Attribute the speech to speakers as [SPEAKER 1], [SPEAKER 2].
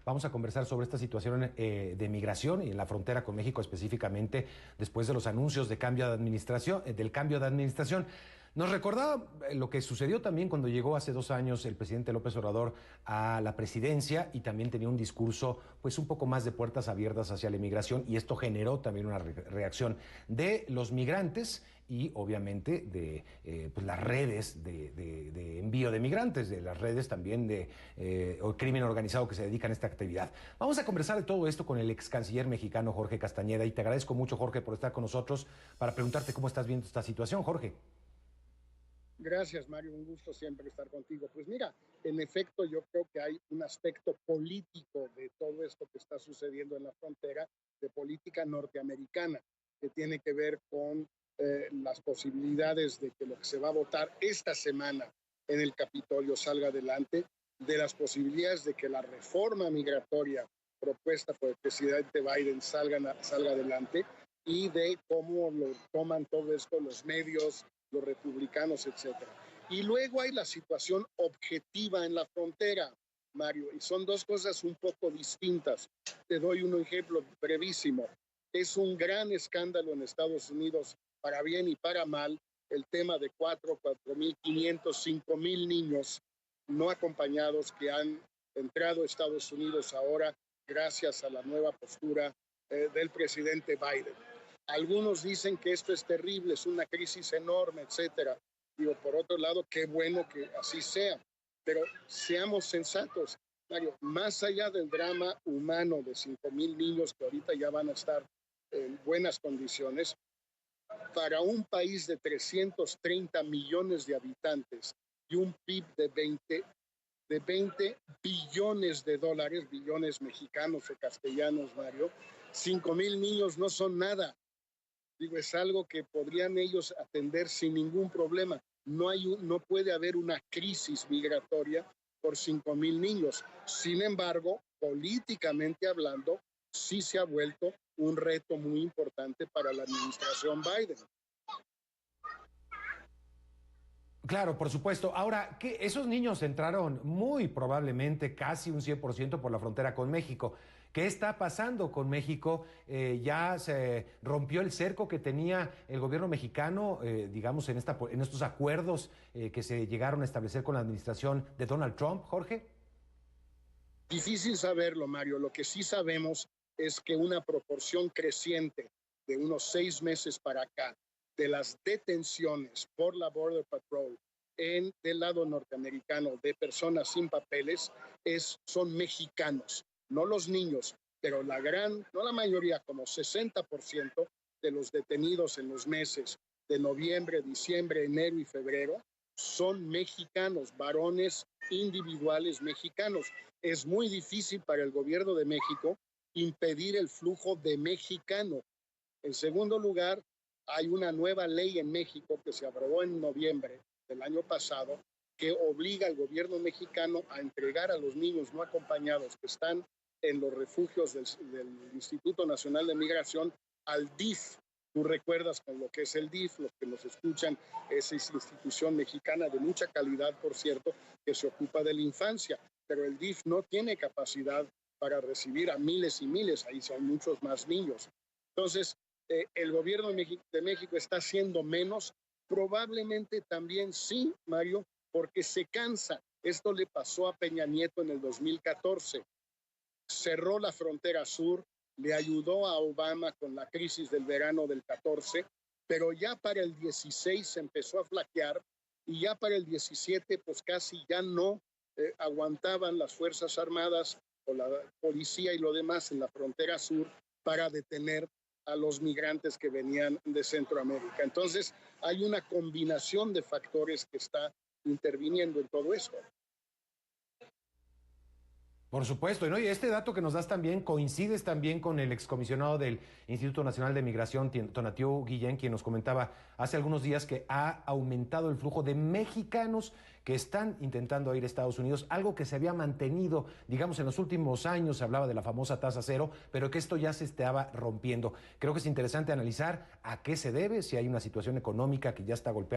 [SPEAKER 1] Vamos a conversar sobre esta situación de migración y en la frontera con México específicamente después de los anuncios de cambio de administración, del cambio de administración. Nos recordaba lo que sucedió también cuando llegó hace 2 años el presidente López Obrador a la presidencia y también tenía un discurso pues un poco más de puertas abiertas hacia la inmigración, y esto generó también una reacción de los migrantes y obviamente de pues las redes de envío de migrantes, de las redes también de crimen organizado que se dedican a esta actividad. Vamos a conversar de todo esto con el ex canciller mexicano Jorge Castañeda, y te agradezco mucho, Jorge, por estar con nosotros para preguntarte cómo estás viendo esta situación, Jorge.
[SPEAKER 2] Gracias, Mario. Un gusto siempre estar contigo. Pues mira, en efecto, yo creo que hay un aspecto político de todo esto que está sucediendo en la frontera, de política norteamericana, que tiene que ver con las posibilidades de que lo que se va a votar esta semana en el Capitolio salga adelante, de las posibilidades de que la reforma migratoria propuesta por el presidente Biden salga adelante, y de cómo lo toman todo esto los medios, los republicanos, etcétera. Y luego hay la situación objetiva en la frontera, Mario, y son dos cosas un poco distintas. Te doy un ejemplo brevísimo. Es un gran escándalo en Estados Unidos, para bien y para mal, el tema de 4.500, 5.000 niños no acompañados que han entrado a Estados Unidos ahora gracias a la nueva postura del presidente Biden. Algunos dicen que esto es terrible, es una crisis enorme, etcétera. Digo, por otro lado, qué bueno que así sea. Pero seamos sensatos, Mario, más allá del drama humano de 5.000 niños que ahorita ya van a estar en buenas condiciones, para un país de 330 millones de habitantes y un PIB de 20 billones de dólares, billones mexicanos o castellanos, Mario, 5.000 niños no son nada. Digo, es algo que podrían ellos atender sin ningún problema. No puede haber una crisis migratoria por 5.000 niños. Sin embargo, políticamente hablando, sí se ha vuelto un reto muy importante para la administración Biden.
[SPEAKER 1] Claro, por supuesto. Ahora, que esos niños entraron muy probablemente casi un 100% por la frontera con México. ¿Qué está pasando con México? Ya se rompió el cerco que tenía el gobierno mexicano, digamos, en estos acuerdos que se llegaron a establecer con la administración de Donald Trump, Jorge.
[SPEAKER 2] Difícil saberlo, Mario. Lo que sí sabemos es que una proporción creciente de unos 6 meses para acá de las detenciones por la Border Patrol del lado norteamericano de personas sin papeles son mexicanos, no los niños, pero no la mayoría, como 60% de los detenidos en los meses de noviembre, diciembre, enero y febrero son mexicanos, varones individuales mexicanos. Es muy difícil para el gobierno de México impedir el flujo de mexicanos. En segundo lugar, hay una nueva ley en México que se aprobó en noviembre del año pasado que obliga al gobierno mexicano a entregar a los niños no acompañados que están en los refugios del Instituto Nacional de Migración al DIF. Tú recuerdas con lo que es el DIF, los que nos escuchan, es esa institución mexicana de mucha calidad, por cierto, que se ocupa de la infancia, pero el DIF no tiene capacidad para recibir a miles y miles, ahí son muchos más niños. Entonces, el gobierno de México está haciendo menos, probablemente también sí, Mario, porque se cansa. Esto le pasó a Peña Nieto en el 2014. Cerró la frontera sur, le ayudó a Obama con la crisis del verano del 14, pero ya para el 16 se empezó a flaquear, y ya para el 17 pues casi ya no aguantaban las Fuerzas Armadas o la policía y lo demás en la frontera sur para detener a los migrantes que venían de Centroamérica. Entonces, hay una combinación de factores que está interviniendo en todo esto.
[SPEAKER 1] Por supuesto, ¿no? Y este dato que nos das también coincides también con el excomisionado del Instituto Nacional de Migración, Tonatiuh Guillén, quien nos comentaba hace algunos días que ha aumentado el flujo de mexicanos que están intentando ir a Estados Unidos, algo que se había mantenido, digamos, en los últimos años. Se hablaba de la famosa tasa cero, pero que esto ya se estaba rompiendo. Creo que es interesante analizar a qué se debe, si hay una situación económica que ya está golpeando